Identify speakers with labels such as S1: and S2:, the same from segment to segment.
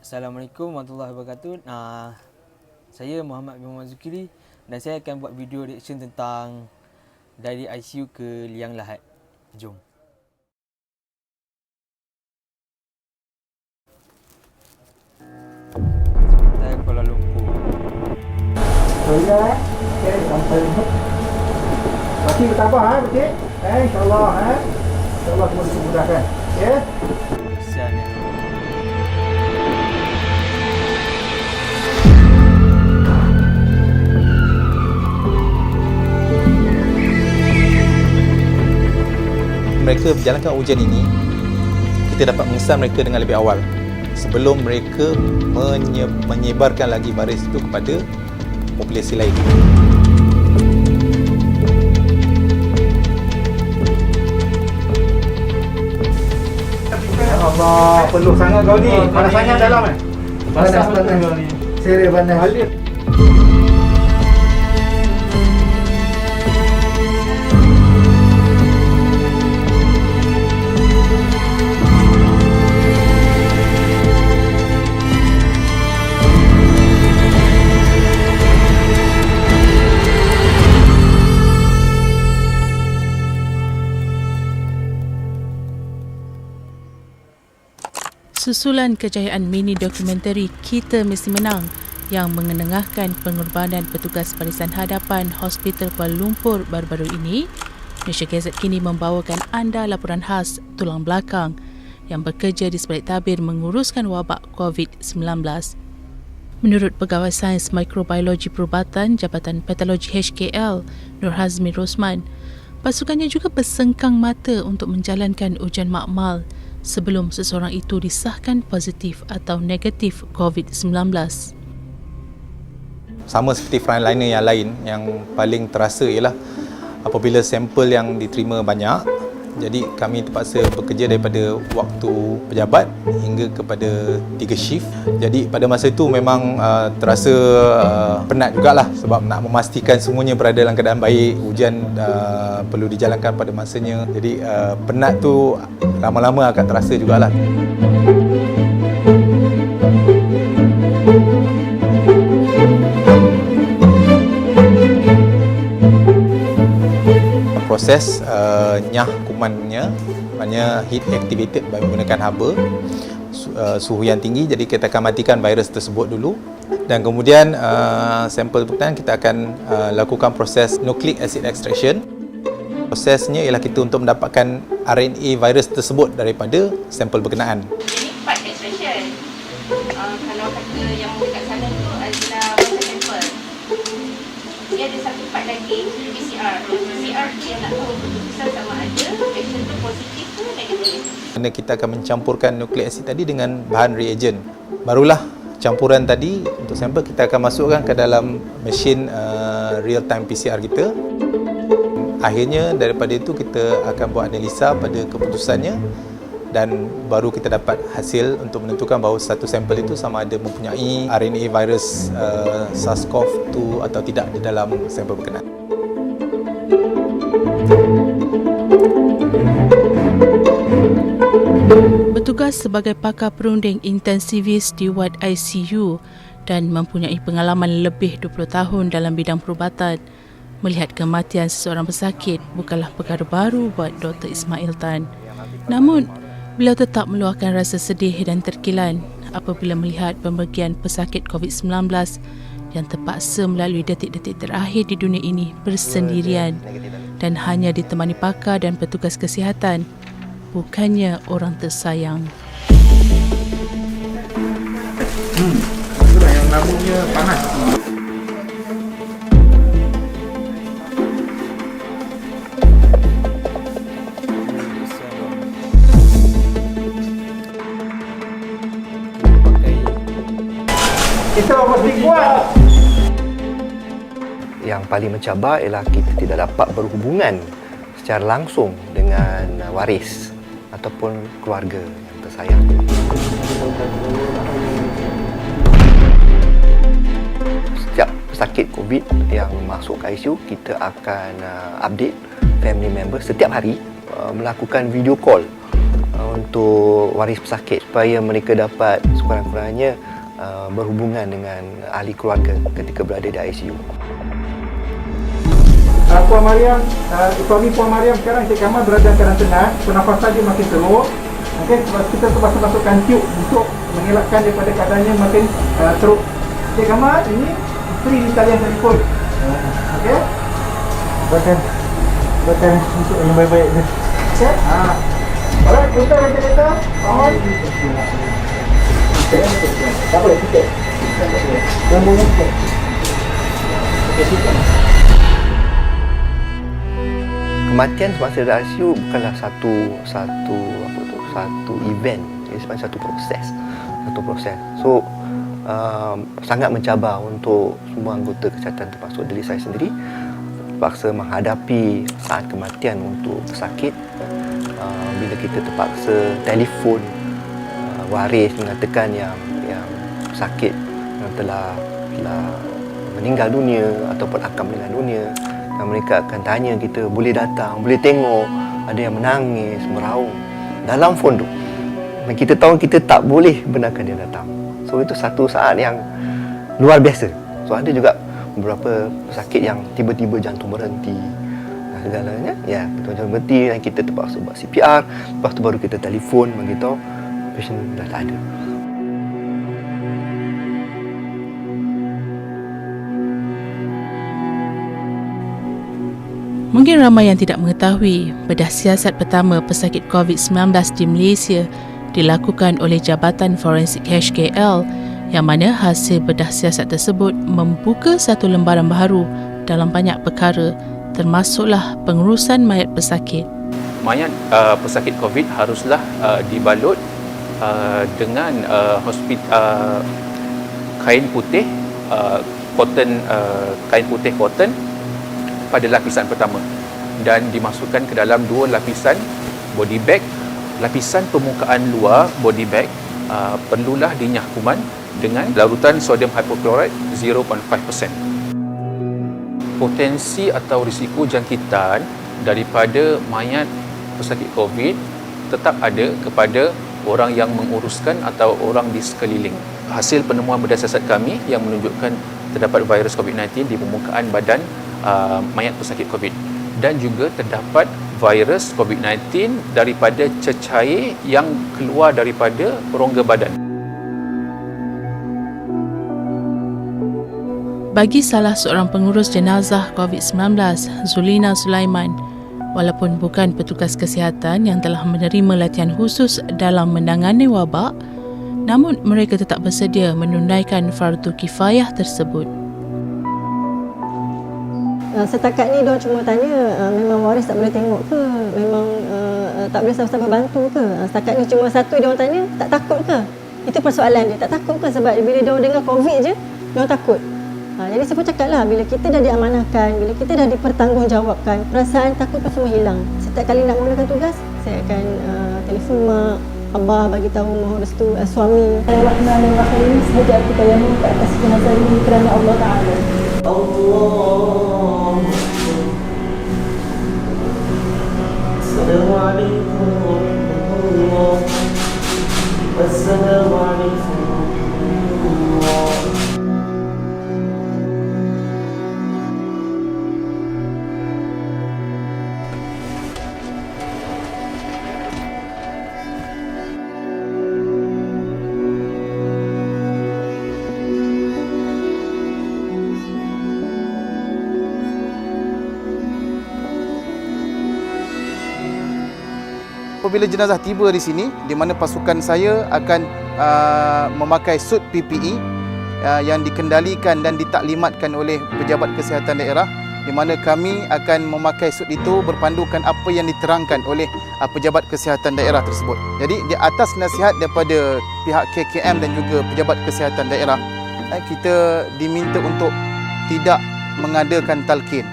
S1: Assalamualaikum warahmatullahi wabarakatuh. Saya Muhammad bin Muhammad Zukiri dan saya akan buat video reaction tentang dari ICU ke Liang Lahat. Jom. Hospital Kuala Lumpur.
S2: Okey, sampai rumah. Pakcik bertabah pakcik. InsyaAllah InsyaAllah semua dimudahkan. Okey.
S1: Kesian ya.
S3: Mereka berjalankan ujian ini, kita dapat mengesan mereka dengan lebih awal sebelum mereka menyebarkan lagi virus itu kepada populasi lain.
S2: Ya Allah, penuh sangat kau ni. Panas sangat dalam Panas kau ni. Serius panas.
S4: Susulan kejayaan mini dokumentari Kita Mesti Menang yang mengenengahkan pengorbanan petugas barisan hadapan Hospital Kuala Lumpur baru-baru ini, Malaysia Gazette kini membawakan anda laporan khas tulang belakang yang bekerja di sebalik tabir menguruskan wabak COVID-19. Menurut Pegawai Sains Mikrobiologi Perubatan Jabatan Patologi HKL, Nur Hazmi Rosman, pasukannya juga bersengkang mata untuk menjalankan ujian makmal sebelum seseorang itu disahkan positif atau negatif COVID-19.
S3: Sama seperti frontliner yang lain, yang paling terasa ialah apabila sampel yang diterima banyak, jadi kami terpaksa bekerja daripada waktu pejabat hingga kepada 3 shift. Jadi pada masa itu memang terasa penat jugalah sebab nak memastikan semuanya berada dalam keadaan baik, ujian perlu dijalankan pada masanya. Jadi penat tu lama-lama akan terasa jugalah. Proses nyah kumannya, maknanya heat activated menggunakan haba, suhu yang tinggi, jadi kita akan matikan virus tersebut dulu dan kemudian sampel berkenaan kita akan lakukan proses nucleic acid extraction. Prosesnya ialah kita untuk mendapatkan RNA virus tersebut daripada sampel berkenaan.
S5: Ini part extraction. Kalau kata yang dekat sana tu adalah masa sampel. Dia ada satu part lagi, PCR. PCR tu yang nak tahu keputusan sama ada patient tu positif ke negatif.
S3: Kerana kita akan mencampurkan nucleic acid tadi dengan bahan reagent. Barulah campuran tadi untuk sampel kita akan masukkan ke dalam mesin real time PCR kita. Akhirnya daripada itu kita akan buat analisa pada keputusannya dan baru kita dapat hasil untuk menentukan bahawa satu sampel itu sama ada mempunyai RNA virus SARS-CoV-2 atau tidak di dalam sampel berkenaan.
S4: Bertugas sebagai pakar perunding intensivis di wad ICU dan mempunyai pengalaman lebih 20 tahun dalam bidang perubatan, melihat kematian seseorang pesakit bukanlah perkara baru buat Dr. Ismail Tan. Namun, beliau tetap meluahkan rasa sedih dan terkilan apabila melihat pemergian pesakit COVID-19 yang terpaksa melalui detik-detik terakhir di dunia ini bersendirian dan hanya ditemani pakar dan petugas kesihatan, bukannya orang tersayang.
S2: Itulah yang namanya panas. Kita mesti kuat.
S6: Yang paling mencabar ialah kita tidak dapat berhubungan secara langsung dengan waris ataupun keluarga yang tersayang. Setiap pesakit COVID yang masuk ke ICU, kita akan update family member setiap hari, melakukan video call untuk waris pesakit supaya mereka dapat sekurang-kurangnya berhubungan dengan ahli keluarga ketika berada di ICU.
S2: Puan Mariam, suami Puan Mariam sekarang Encik Kamal berada dalam karantina, pernafasan dia makin teruk. Okey, kita terpaksa masukkan tube untuk mengelakkan daripada keadaannya makin teruk. Encik Kamal, ini isteri di talian telefon. Okey? Buatkan untuk yang baik-baik ni. Okey? Alright, kita kata-kata. Kawan. Tak boleh, kita. Yang mungkin. Okey, kita.
S6: Kematian semasa di ICU bukanlah satu event, ia sebenarnya satu proses. So sangat mencabar untuk semua anggota kesihatan, termasuk diri saya sendiri, terpaksa menghadapi saat kematian untuk pesakit. Bila kita terpaksa telefon waris mengatakan yang pesakit yang telah meninggal dunia ataupun akan meninggal dunia, dan mereka akan tanya kita, boleh datang, boleh tengok. Ada yang menangis, meraung dalam phone tu, dan kita tahu kita tak boleh benarkan dia datang. So itu satu saat yang luar biasa. So ada juga beberapa pesakit yang tiba-tiba jantung berhenti dan segalanya. Ya, jantung berhenti dan kita terpaksa buat CPR. Lepas tu baru kita telefon beritahu pasien dah tak ada.
S4: Mungkin ramai yang tidak mengetahui bedah siasat pertama pesakit COVID-19 di Malaysia dilakukan oleh Jabatan Forensik HKL, yang mana hasil bedah siasat tersebut membuka satu lembaran baru dalam banyak perkara, termasuklah pengurusan mayat pesakit.
S7: Mayat pesakit COVID haruslah dibalut dengan kain putih cotton pada lapisan pertama, dan dimasukkan ke dalam 2 lapisan body bag. Lapisan permukaan luar body bag perlulah dinyah kuman dengan larutan sodium hypochlorite 0.5%. Potensi atau risiko jangkitan daripada mayat pesakit COVID tetap ada kepada orang yang menguruskan atau orang di sekeliling. Hasil penemuan bedah siasat kami yang menunjukkan terdapat virus COVID-19 di permukaan badan mayat pesakit COVID, dan juga terdapat virus COVID-19 daripada cecair yang keluar daripada rongga badan.
S4: Bagi salah seorang pengurus jenazah COVID-19, Zulina Sulaiman, walaupun bukan petugas kesihatan yang telah menerima latihan khusus dalam menangani wabak, namun mereka tetap bersedia menunaikan fardu kifayah tersebut.
S8: Setakat ni diorang cuma tanya memang waris tak boleh tengok ke, memang tak boleh sama-sama bantu ke. Setakat ni cuma satu diorang tanya, tak takut ke? Itu persoalan dia, tak takut ke? Sebab bila diorang dengar COVID je, diorang takut. Jadi saya pun cakap lah, bila kita dah diamanahkan, bila kita dah dipertanggungjawabkan, perasaan takut tu semua hilang. Setiap kali nak mulakan tugas, saya akan telefon mak, abah bagi tahu mohon restu suami.
S9: Bismillahirrahmanirrahim. Sahaja aku tayamum ke atas jenazah ini kerana Allah Ta'ala. Allah. Assalamualaikum warahmatullahi wabarakatuh. Assalamualaikum warahmatullahi wabarakatuh.
S10: Apabila jenazah tiba di sini, di mana pasukan saya akan memakai suit PPE yang dikendalikan dan ditaklimatkan oleh pejabat kesihatan daerah, di mana kami akan memakai suit itu berpandukan apa yang diterangkan oleh pejabat kesihatan daerah tersebut. Jadi di atas nasihat daripada pihak KKM dan juga pejabat kesihatan daerah, kita diminta untuk tidak mengadakan talqin,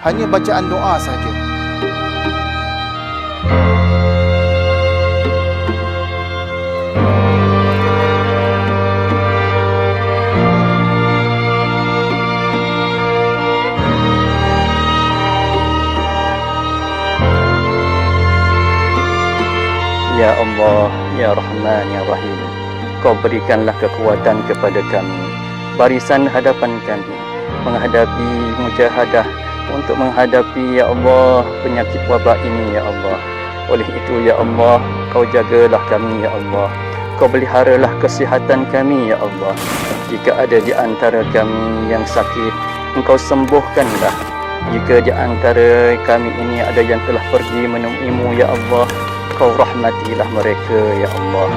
S10: hanya bacaan doa sahaja.
S6: Ya Allah, Ya Rahman, Ya Rahim, Kau berikanlah kekuatan kepada kami, barisan hadapan kami, menghadapi mujahadah, untuk menghadapi, Ya Allah, penyakit wabak ini, Ya Allah. Oleh itu, Ya Allah, Kau jagalah kami, Ya Allah. Kau peliharalah kesihatan kami, Ya Allah. Jika ada di antara kami yang sakit, Engkau sembuhkanlah. Jika di antara kami ini ada yang telah pergi menemuimu, Ya Allah, Kau rahmatilah mereka, Ya Allah.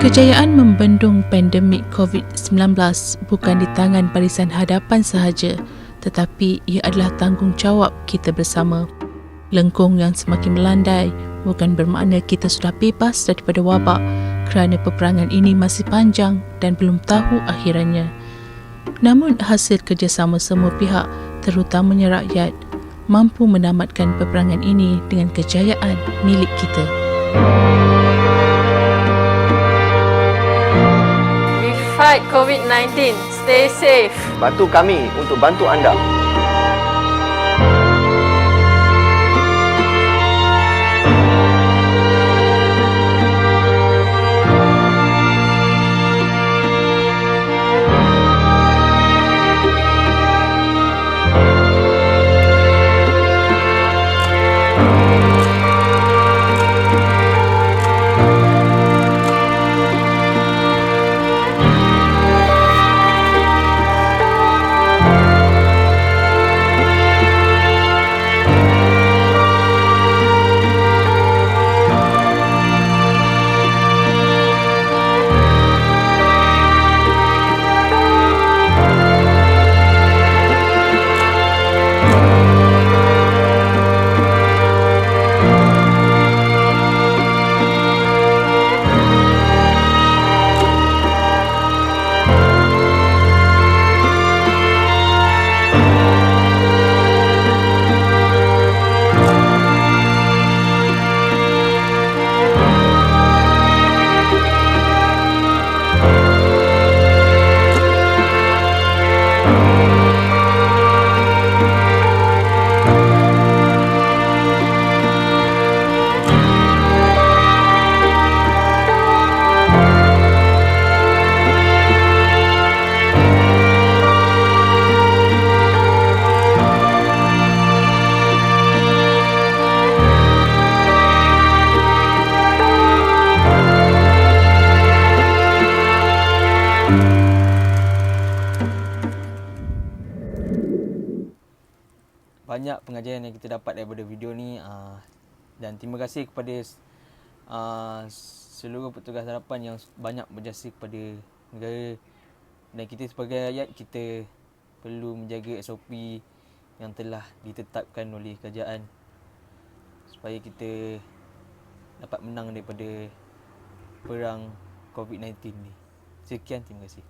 S4: Kejayaan membendung pandemik COVID-19 bukan di tangan Barisan Hadapan sahaja, tetapi ia adalah tanggungjawab kita bersama. Lengkung yang semakin melandai bukan bermakna kita sudah bebas daripada wabak, kerana peperangan ini masih panjang dan belum tahu akhirannya. Namun hasil kerjasama semua pihak, terutamanya rakyat, mampu menamatkan peperangan ini dengan kejayaan milik kita.
S11: Fight COVID-19. Stay safe.
S6: Bantu kami untuk bantu anda.
S1: Banyak pengajaran yang kita dapat daripada video ni, dan terima kasih kepada seluruh petugas hadapan yang banyak berjasa kepada negara, dan kita sebagai rakyat, kita perlu menjaga SOP yang telah ditetapkan oleh kerajaan supaya kita dapat menang daripada perang COVID-19 ni. Sekian, terima kasih.